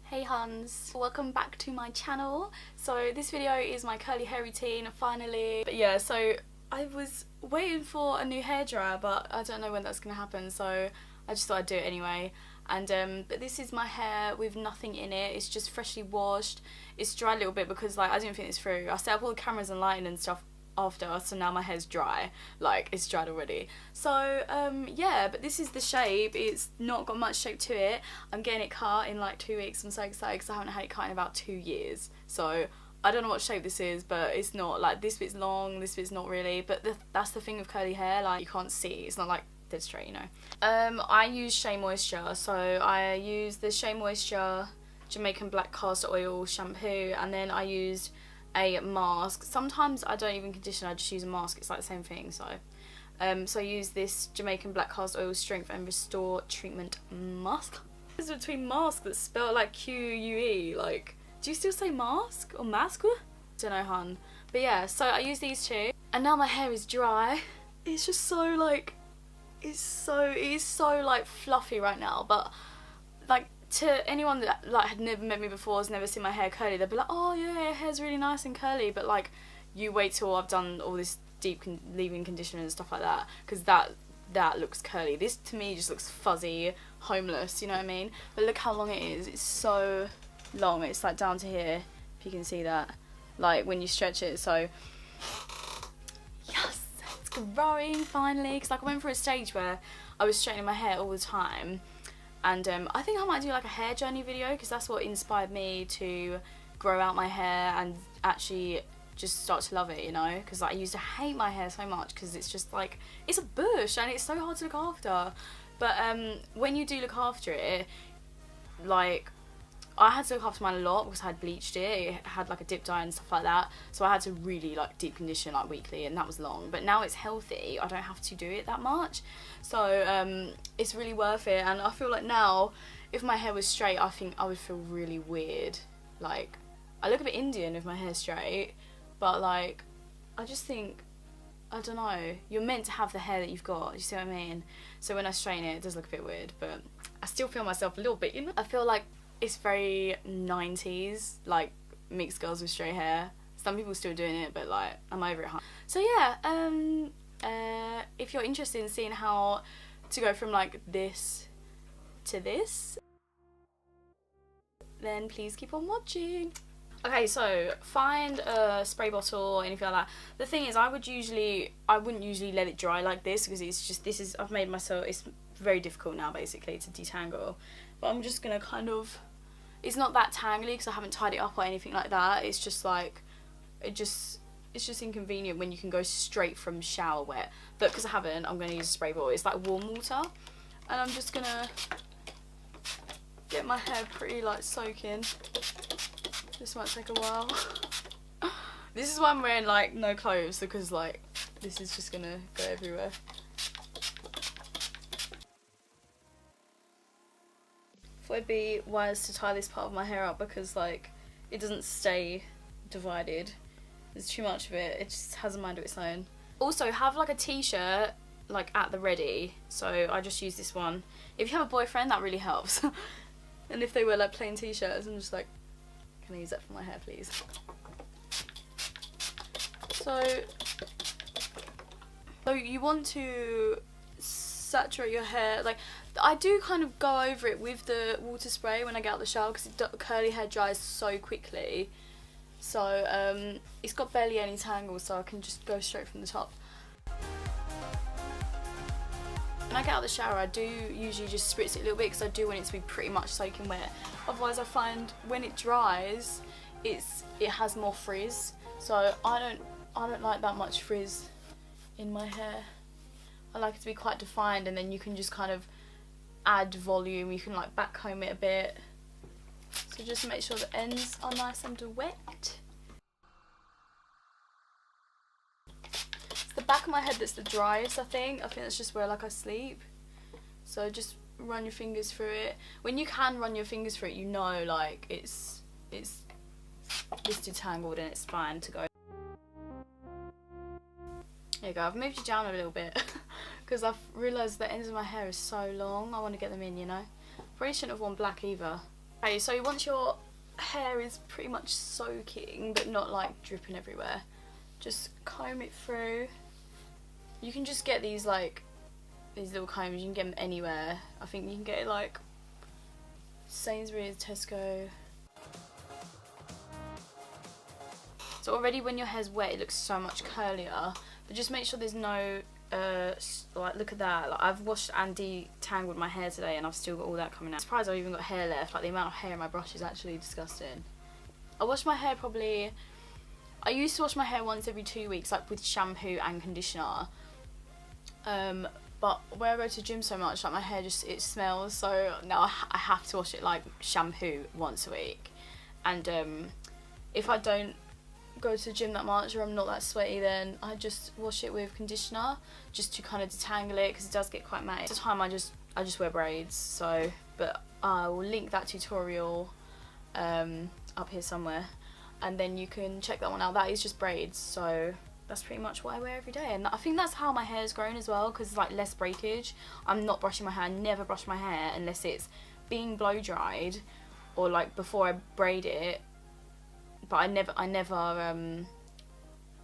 Hey Huns, welcome back to my channel. So this video is my curly hair routine finally. But yeah, so I was waiting for a new hairdryer, but I don't know when that's gonna happen, so I just thought I'd do it anyway. And but this is my hair with nothing in it. It's just freshly washed. It's dry a little bit because like I didn't think this through. I set up all the cameras and lighting and stuff after, so now my hair's dry, like it's dried already. So yeah, but this is the shape. It's not got much shape to it. I'm getting it cut in like 2 weeks. I'm so excited because I haven't had it cut in about 2 years, so I don't know what shape this is, but it's not like this bit's long, this bit's not really, but that's the thing with curly hair, like you can't see, it's not like dead straight, you know. I use Shea Moisture, so I use the Shea Moisture Jamaican Black Castor Oil shampoo, and then I used a mask. Sometimes I don't even condition, I just use a mask, it's like the same thing. So so I use this Jamaican Black Castor Oil Strength and Restore Treatment Mask. It's between mask that's spelled like Q-U-E, like, do you still say mask or mask? Don't know, hun. But yeah, so I use these two, and now my hair is dry. It's just so like, it is so like fluffy right now, but like to anyone that like had never met me before, has never seen my hair curly, they'd be like, oh yeah, your hair's really nice and curly, but like you wait till I've done all this deep leave-in conditioner and stuff like that, because that looks curly. This to me just looks fuzzy, homeless, you know what I mean? But look how long it is. It's so long. It's like down to here, if you can see that, like when you stretch it. So yes, it's growing finally, because like I went through a stage where I was straightening my hair all the time, and I think I might do like a hair journey video, because that's what inspired me to grow out my hair and actually just start to love it, you know, because like, I used to hate my hair so much because it's just like, it's a bush and it's so hard to look after. But when you do look after it, like I had to look after mine a lot because I had bleached it. It had like a dip dye and stuff like that, so I had to really like deep condition like weekly, and that was long. But now it's healthy, I don't have to do it that much, so it's really worth it. And I feel like now, if my hair was straight, I think I would feel really weird. Like I look a bit Indian with my hair straight, but like I just think, I don't know, you're meant to have the hair that you've got, you see what I mean? So when I straighten it, it does look a bit weird, but I still feel myself a little bit, you know? I feel like it's very 90s, like mixed girls with straight hair. Some people still doing it, but like I'm over it. So yeah, if you're interested in seeing how to go from like this to this, then please keep on watching. Okay, so find a spray bottle or anything like that. The thing is, I wouldn't usually let it dry like this, because it's just, I've made myself, it's very difficult now basically to detangle. But I'm just gonna kind of, it's not that tangly because I haven't tied it up or anything like that. It's just like, it's just inconvenient when you can go straight from shower wet. But because I haven't, I'm gonna use a spray bottle. It's like warm water, and I'm just gonna get my hair pretty like soaking. This might take a while. This is why I'm wearing like no clothes, because like this is just gonna go everywhere. Thought it'd be wise to tie this part of my hair up, because like it doesn't stay divided. There's too much of it. It just has a mind of its own. Also, have like a t-shirt like at the ready. So I just use this one. If you have a boyfriend, that really helps. And if they wear like plain t-shirts, I'm just like, can I use that for my hair, please? So you want to saturate your hair. Like I do kind of go over it with the water spray when I get out of the shower, because curly hair dries so quickly. So it's got barely any tangles, so I can just go straight from the top. When I get out of the shower, I do usually just spritz it a little bit, because I do want it to be pretty much soaking wet. Otherwise I find when it dries, it has more frizz. So I don't like that much frizz in my hair. I like it to be quite defined, and then you can just kind of add volume. You can like back comb it a bit. So just make sure the ends are nice and wet. It's the back of my head that's the driest, I think. I think that's just where like I sleep. So just run your fingers through it. When you can run your fingers through it, you know like it's detangled and it's fine to go. There you go, I've moved you down a little bit because I've realised the ends of my hair is so long. I want to get them in, you know. Probably shouldn't have worn black either. Okay, so once your hair is pretty much soaking but not like dripping everywhere, just comb it through. You can just get these like these little combs, you can get them anywhere. I think you can get it like Sainsbury's, Tesco. So already when your hair's wet it looks so much curlier, but just make sure there's no like look at that, like I've washed and detangled my hair today and I've still got all that coming out. I'm surprised I've even got hair left. Like the amount of hair in my brush is actually disgusting. I wash my hair probably, I used to wash my hair once every 2 weeks, like with shampoo and conditioner, but where I go to the gym so much, like my hair just, it smells, so now I have to wash it like shampoo once a week. And if I don't go to the gym that much or I'm not that sweaty, then I just wash it with conditioner just to kind of detangle it, because it does get quite matty. At the time I just wear braids, so, but I will link that tutorial up here somewhere, and then you can check that one out. That is just braids, so that's pretty much what I wear every day, and I think that's how my hair's grown as well, because it's like less breakage. I'm not brushing my hair. I never brush my hair unless it's being blow dried or like before I braid it. But I never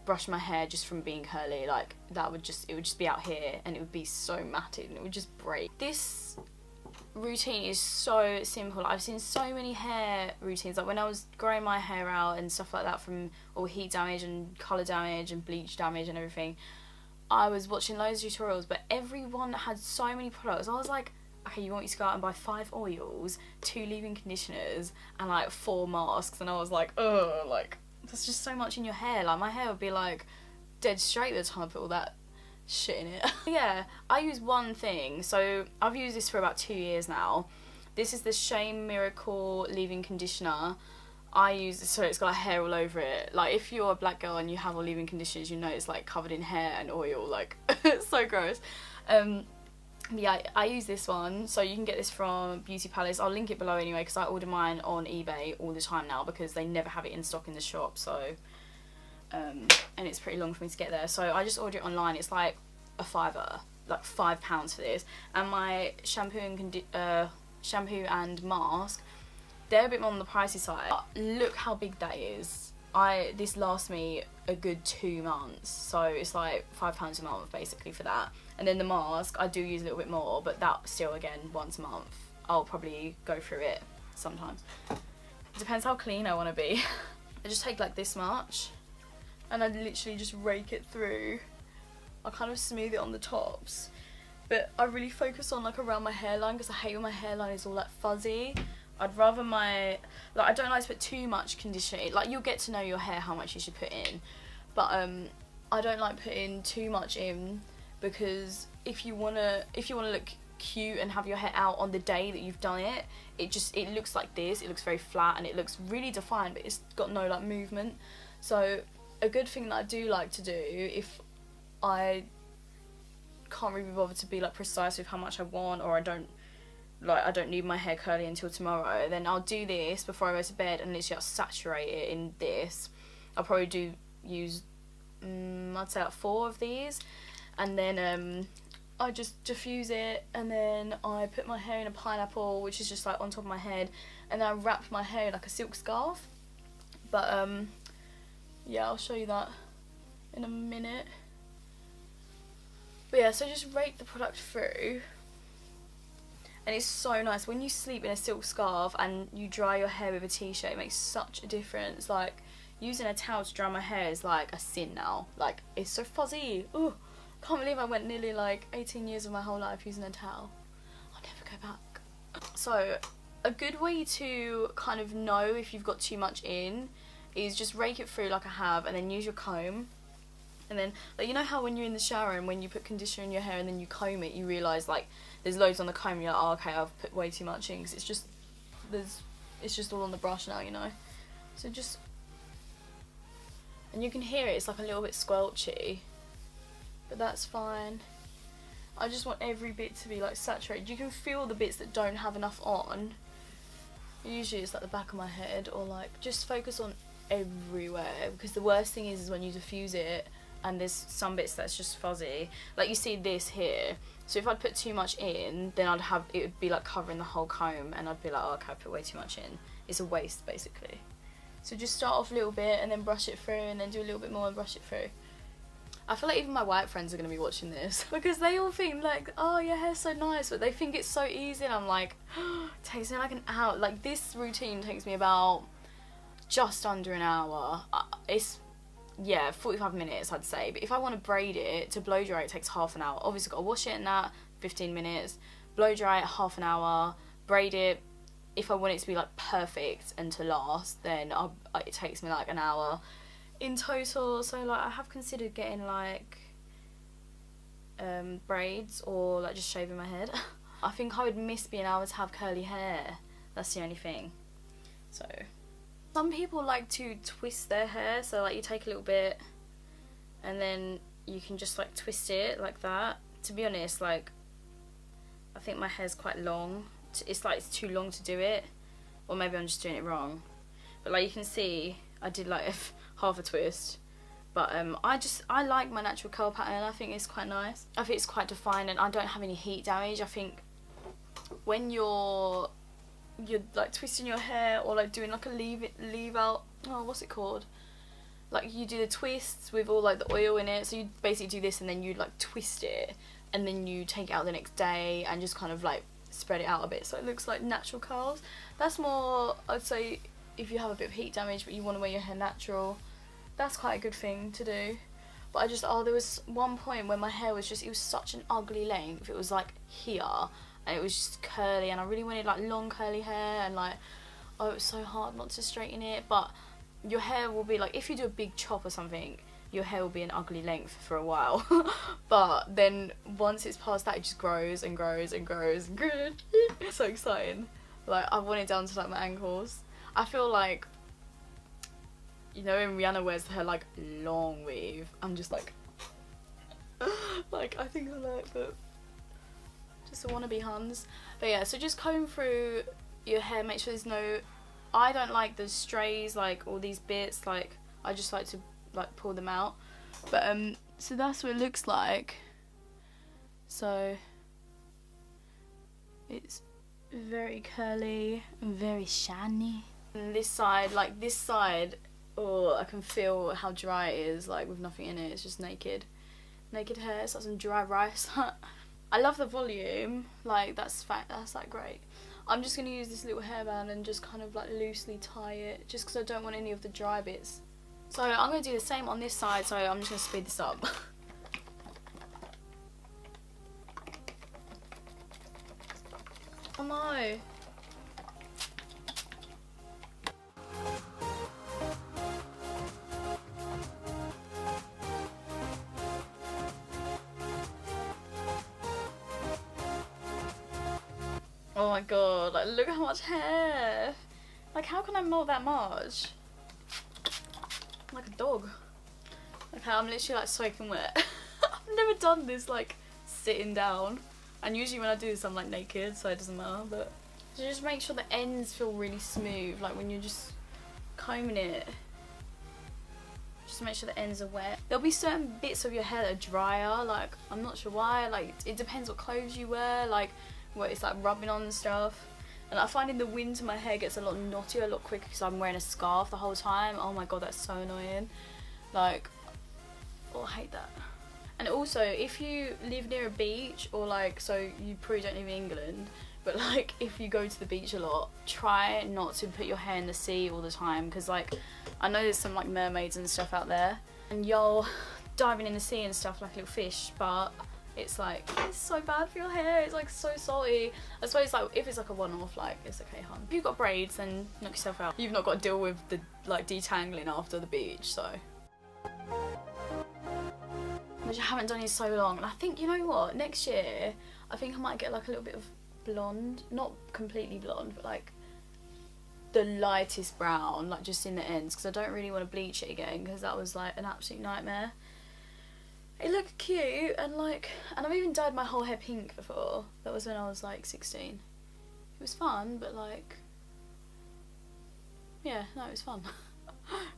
brush my hair just from being curly. Like that would just, it would just be out here and it would be so matted and it would just break. This routine is so simple. I've seen so many hair routines, like when I was growing my hair out and stuff like that from all heat damage and colour damage and bleach damage and everything, I was watching loads of tutorials, but everyone had so many products. I was like, okay, you want me to go out and buy 5 oils, 2 leave-in conditioners, and like 4 masks, and I was like, ugh, like, there's just so much in your hair. Like, my hair would be like dead straight by the time I put all that shit in it. Yeah, I use one thing, so I've used this for about 2 years now. This is the Shea Miracle leave-in conditioner. I use this so it's got hair all over it. Like, if you're a black girl and you have all leave-in conditioners, you know it's like covered in hair and oil, like, it's so gross. Yeah, I use this one, so you can get this from Beauty Palace. I'll link it below anyway, because I order mine on eBay all the time now because they never have it in stock in the shop, so and it's pretty long for me to get there, so I just order it online. It's like a fiver, like £5 for this. And my shampoo and mask, they're a bit more on the pricey side, but look how big that is. This lasts me a good 2 months, so it's like £5 a month basically for that. And then the mask, I do use a little bit more, but that still, again, once a month. I'll probably go through it sometimes. It depends how clean I want to be. I just take like this much, and I literally just rake it through. I kind of smooth it on the tops, but I really focus on like around my hairline, because I hate when my hairline is all like fuzzy. I'd rather my, like, I don't like to put too much conditioner in. Like, you'll get to know your hair how much you should put in, but I don't like putting too much in, because if you wanna look cute and have your hair out on the day that you've done it, it looks like this. It looks very flat and it looks really defined, but it's got no like movement. So a good thing that I do like to do, if I can't really be bothered to be like precise with how much I want, or I don't need my hair curly until tomorrow, then I'll do this before I go to bed and literally I'll saturate it in this. I'll probably use I'd say like 4 of these, and then I just diffuse it, and then I put my hair in a pineapple, which is just like on top of my head, and then I wrap my hair in like a silk scarf. But yeah, I'll show you that in a minute. But yeah, so just rake the product through, and it's so nice when you sleep in a silk scarf and you dry your hair with a t-shirt. It makes such a difference. Like, using a towel to dry my hair is like a sin now. Like, it's so fuzzy. Ooh, can't believe I went nearly like 18 years of my whole life using a towel. I'll never go back. So a good way to kind of know if you've got too much in is just rake it through like I have, and then use your comb. And then, like, you know how when you're in the shower and when you put conditioner in your hair and then you comb it, you realise like there's loads on the comb, and you're like, oh, okay, I've put way too much in, because it's just all on the brush now, you know. So just, and you can hear it, it's like a little bit squelchy, but that's fine. I just want every bit to be like saturated. You can feel the bits that don't have enough on. Usually it's like the back of my head, or like just focus on everywhere, because the worst thing is when you diffuse it and there's some bits that's just fuzzy. Like you see this here, so if I'd put too much in, then it would be like covering the whole comb, and I'd be like, oh, okay, I put way too much in. It's a waste basically. So just start off a little bit and then brush it through, and then do a little bit more and brush it through. I feel like even my white friends are going to be watching this because they all think like, oh, your hair's so nice, but they think it's so easy, and I'm like, it takes me like an hour. Like this routine takes me about just under an hour. It's, yeah, 45 minutes I'd say, but if I want to braid it, to blow dry it takes half an hour. Obviously got to wash it in that, 15 minutes, blow dry it half an hour, braid it. If I want it to be like perfect and to last, then it takes me like an hour in total. So like I have considered getting like braids or like just shaving my head. I think I would miss being able to have curly hair. That's the only thing. So some people like to twist their hair, so like you take a little bit and then you can just like twist it like that. To be honest, like I think my hair's quite long. It's like it's too long to do it, or maybe I'm just doing it wrong, but like you can see I did like half a twist, but I like my natural curl pattern. I think it's quite nice. I think it's quite defined, and I don't have any heat damage. I think when you're like twisting your hair or like doing like a leave out, oh, what's it called, like you do the twists with all like the oil in it, so you basically do this and then you like twist it and then you take it out the next day and just kind of like spread it out a bit so it looks like natural curls. That's more, I'd say, if you have a bit of heat damage but you want to wear your hair natural, that's quite a good thing to do. But I just, there was one point when my hair was just, it was such an ugly length. It was like here and it was just curly, and I really wanted like long curly hair, and like, oh, it was so hard not to straighten it. But your hair will be like, if you do a big chop or something, your hair will be an ugly length for a while. But then once it's past that, it just grows and grows and grows and grows. It's so exciting. Like I want it down to like my ankles. I feel like, you know, when Rihanna wears her like long weave, I'm just like like I think I like that. Just a wannabe Huns. But yeah, so just comb through your hair, make sure there's no, I don't like the strays, like all these bits, like I just like to like pull them out. But so that's what it looks like. So it's very curly and very shiny. And this side, like this side, oh, I can feel how dry it is, like with nothing in it. It's just naked hair. It's like some dry rice. I love the volume, like that's like great. I'm just gonna use this little hairband and just kind of like loosely tie it, just because I don't want any of the dry bits. So I'm gonna do the same on this side, so I'm just gonna speed this up. Oh no. Oh my god, like look how much hair. Like how can I mold that much? Like a dog. Okay, I'm literally like soaking wet. I've never done this like sitting down, and usually when I do this I'm like naked, so it doesn't matter. But so just make sure the ends feel really smooth, like when you're just combing it. Just make sure the ends are wet. There'll be certain bits of your hair that are drier, like I'm not sure why, like it depends what clothes you wear, like where it's like rubbing on and stuff. And I find in the winter my hair gets a lot knottier a lot quicker because I'm wearing a scarf the whole time. Oh my god, that's so annoying. Like, oh, I hate that. And also, if you live near a beach, or like, so you probably don't live in England, but like if you go to the beach a lot, try not to put your hair in the sea all the time, because like I know there's some like mermaids and stuff out there and you're diving in the sea and stuff like little fish, but it's like, it's so bad for your hair. It's like so salty. I suppose like if it's like a one-off, like it's okay, hun. If you've got braids, then knock yourself out. You've not got to deal with the like detangling after the beach, so. Which I haven't done in so long. And I think, you know what, next year I think I might get like a little bit of blonde, not completely blonde, but like the lightest brown, like just in the ends, because I don't really want to bleach it again, because that was like an absolute nightmare. It looked cute, and like, and I've even dyed my whole hair pink before. That was when I was like 16. It was fun, but like, yeah, no, it was fun.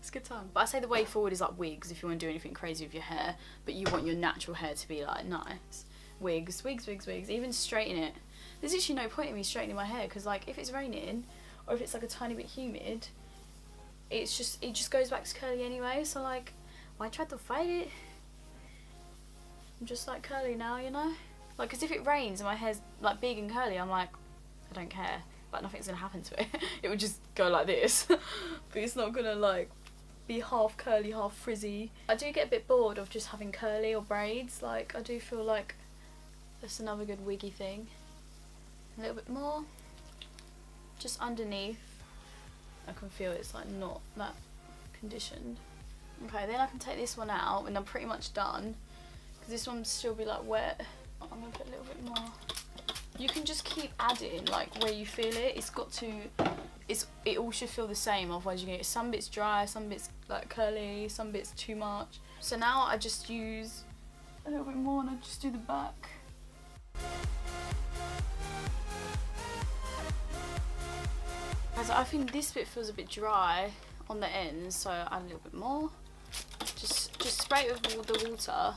It's a good time. But I say the way forward is like wigs if you want to do anything crazy with your hair, but you want your natural hair to be like nice. Wigs, wigs, wigs, wigs. Even straighten it. There's actually no point in me straightening my hair because like if it's raining or if it's like a tiny bit humid, it just goes back to curly anyway. So like, why try to fight it? I'm just like curly now, you know. Like, because if it rains and my hair's like big and curly, I'm like, I don't care. Like nothing's gonna happen to it. It would just go like this, but it's not gonna like be half curly, half frizzy. I do get a bit bored of just having curly or braids. Like I do feel like that's another good wiggy thing. A little bit more, just underneath. I can feel it's like not that conditioned. Okay, then I can take this one out and I'm pretty much done because this one will still be like wet. I'm gonna put a little bit more. You can just keep adding like where you feel it. It all should feel the same, otherwise you get some bits dry, some bits like curly, some bits too much. So now I just use a little bit more and I just do the back. As I think this bit feels a bit dry on the ends, so I add a little bit more. Just spray it with the water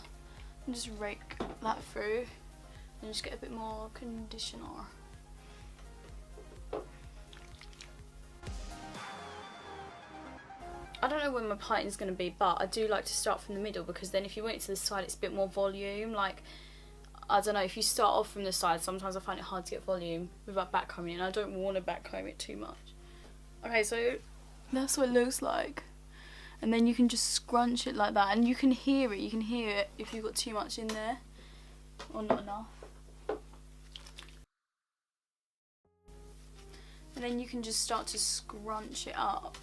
and just rake that through and just get a bit more conditioner. I don't know when my parting is going to be, but I do like to start from the middle because then if you went it to the side it's a bit more volume. Like, I don't know, if you start off from the side, sometimes I find it hard to get volume without backcombing and I don't want to backcomb it too much. Okay, so that's what it looks like. And then you can just scrunch it like that and you can hear it if you've got too much in there or not enough. And then you can just start to scrunch it up.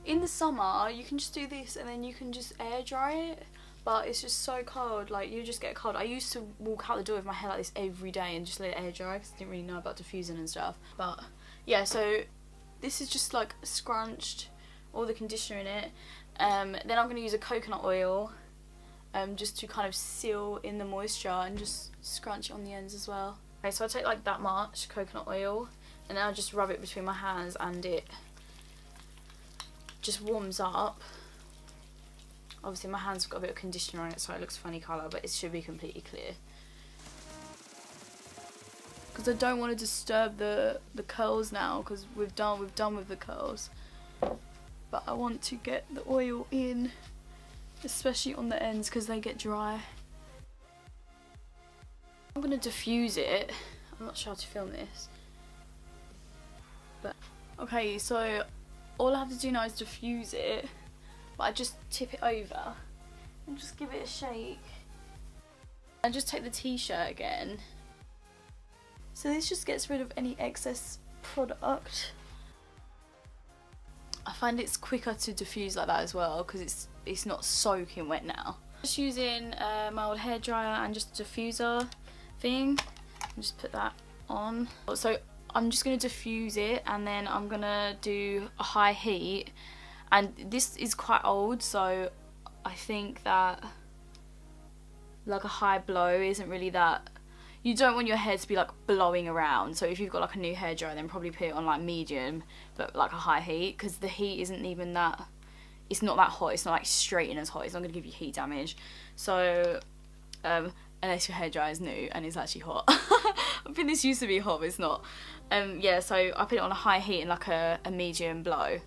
In the summer, you can just do this and then you can just air dry it, but it's just so cold, like you just get cold. I used to walk out the door with my hair like this every day and just let it air dry because I didn't really know about diffusing and stuff. But yeah, so this is just like scrunched, all the conditioner in it. Then I'm going to use a coconut oil just to kind of seal in the moisture and just scrunch it on the ends as well. Okay, so I take like that much coconut oil and then I just rub it between my hands and it just warms up. Obviously my hands have got a bit of conditioner on it so it looks funny colour, but it should be completely clear. Because I don't want to disturb the curls now because we've done with the curls. But I want to get the oil in, especially on the ends because they get dry. I'm going to diffuse it. I'm not sure how to film this. But okay, so all I have to do now is diffuse it. But I just tip it over and just give it a shake. I just take the t-shirt again. So this just gets rid of any excess product. I find it's quicker to diffuse like that as well because it's not soaking wet now. Just using my old hairdryer and just a diffuser thing. And just put that on. So I'm just going to diffuse it and then I'm going to do a high heat. And this is quite old, so I think that like a high blow isn't really that. You don't want your hair to be like blowing around, so if you've got like a new hairdryer then probably put it on like medium but like a high heat because the heat isn't even that, it's not that hot, it's not like straight in as hot, it's not going to give you heat damage. So unless your hairdryer is new and it's actually hot. I think this used to be hot but it's not. Yeah, so I put it on a high heat and like a medium blow.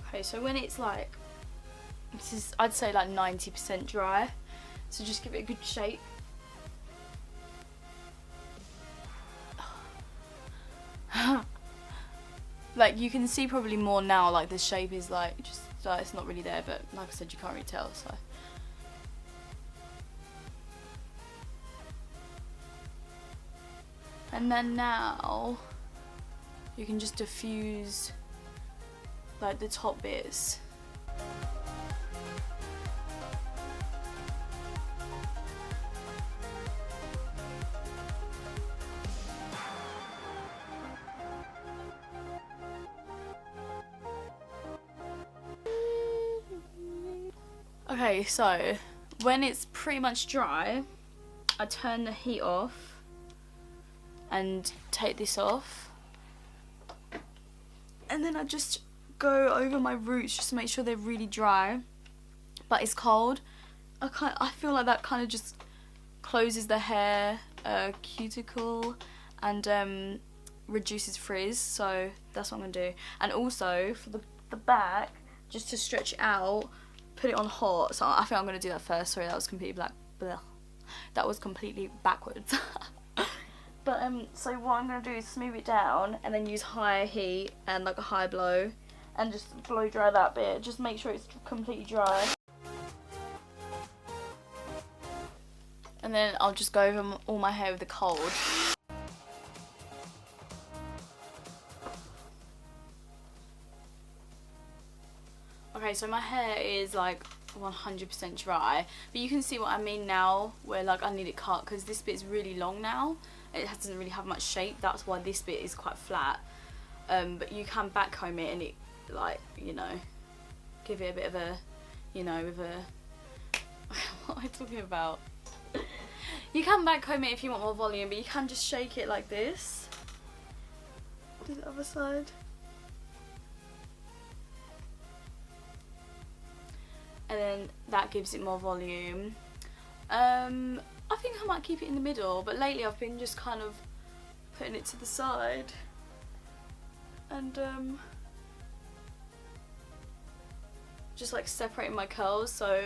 Okay, so when it's like, this is, I'd say like 90% dry, so just give it a good shake. Like, you can see probably more now, like the shape is like just like it's not really there, but like I said, you can't really tell. So and then now you can just diffuse like the top bits. Okay, so when it's pretty much dry, I turn the heat off and take this off, and then I just go over my roots just to make sure they're really dry, but it's cold. I feel like that kind of just closes the hair cuticle and reduces frizz, so that's what I'm gonna do. And also for the back, just to stretch it out, put it on hot. So I think I'm gonna do that first. Sorry, that was completely that was completely backwards. But so what I'm gonna do is smooth it down and then use higher heat and like a high blow and just blow dry that bit. Just make sure it's completely dry. And then I'll just go over all my hair with the cold. Okay, so my hair is like 100% dry, but you can see what I mean now, where like I need it cut because this bit is really long now. It doesn't really have much shape. That's why this bit is quite flat. But you can backcomb it and it, like, you know, give it a bit of a, you know, with a what am I talking about? You can backcomb it if you want more volume, but you can just shake it like this. Do the other side. And then that gives it more volume. I think I might keep it in the middle, but lately I've been just kind of putting it to the side and just like separating my curls so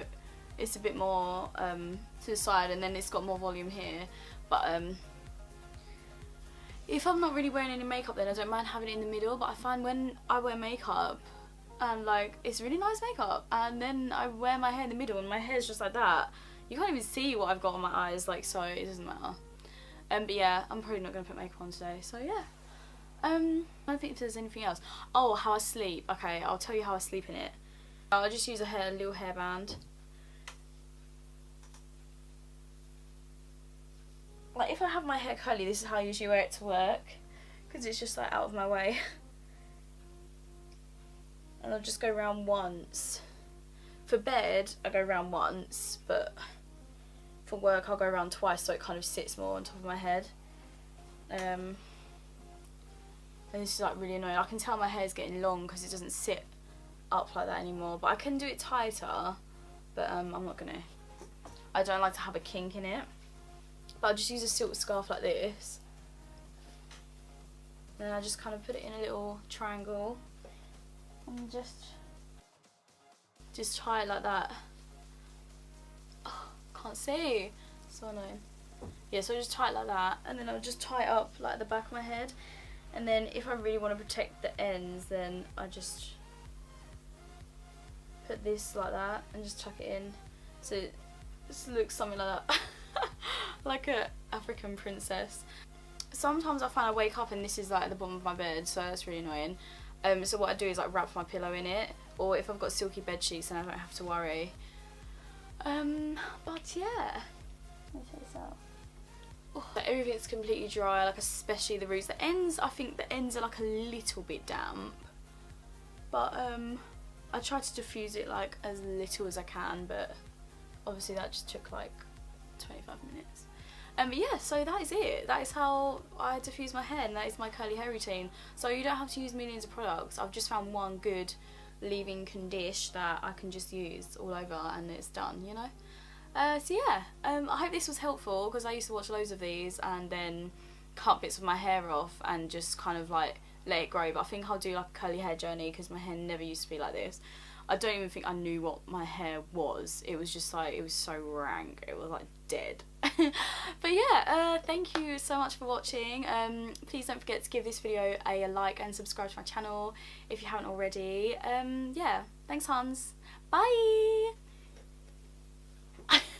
it's a bit more to the side, and then it's got more volume here. But if I'm not really wearing any makeup, then I don't mind having it in the middle. But I find when I wear makeup and like it's really nice makeup and then I wear my hair in the middle and my hair's just like that, you can't even see what I've got on my eyes, like, so it doesn't matter. But yeah, I'm probably not going to put makeup on today, so yeah. I don't think if there's anything else. Oh, how I sleep. Okay, I'll tell you how I sleep in it. I'll just use a little hairband. Like, if I have my hair curly, this is how I usually wear it to work, because it's just like out of my way. And I'll just go round once. For bed, I go round once, but for work I'll go around twice so it kind of sits more on top of my head. And this is like really annoying. I can tell my hair's getting long because it doesn't sit up like that anymore, but I can do it tighter, but I'm not gonna. I don't like to have a kink in it, but I'll just use a silk scarf like this. Then I just kind of put it in a little triangle and just tie it like that. Oh, can't see, so annoying. Yeah, so I just tie it like that, and then I'll just tie it up like the back of my head, and then if I really want to protect the ends, then I just put this like that and just tuck it in, so it just looks something like that. Like a African princess. Sometimes I find I wake up and this is like at the bottom of my bed, so that's really annoying. So what I do is like wrap my pillow in it, or if I've got silky bed sheets then I don't have to worry. But yeah, let me take this out. Oh, everything's completely dry, like especially the roots. The ends, I think the ends are like a little bit damp, but I try to diffuse it like as little as I can, but obviously that just took like 25 minutes. But yeah, so that is it. That is how I diffuse my hair, and that is my curly hair routine. So you don't have to use millions of products. I've just found one good leave-in condition that I can just use all over and it's done, you know? So yeah, I hope this was helpful, because I used to watch loads of these and then cut bits of my hair off and just kind of like let it grow. But I think I'll do like a curly hair journey, because my hair never used to be like this. I don't even think I knew what my hair was. It was just like, it was so rank. It was like dead. But yeah, thank you so much for watching. Please don't forget to give this video a like and subscribe to my channel if you haven't already. Yeah, thanks Hans. Bye!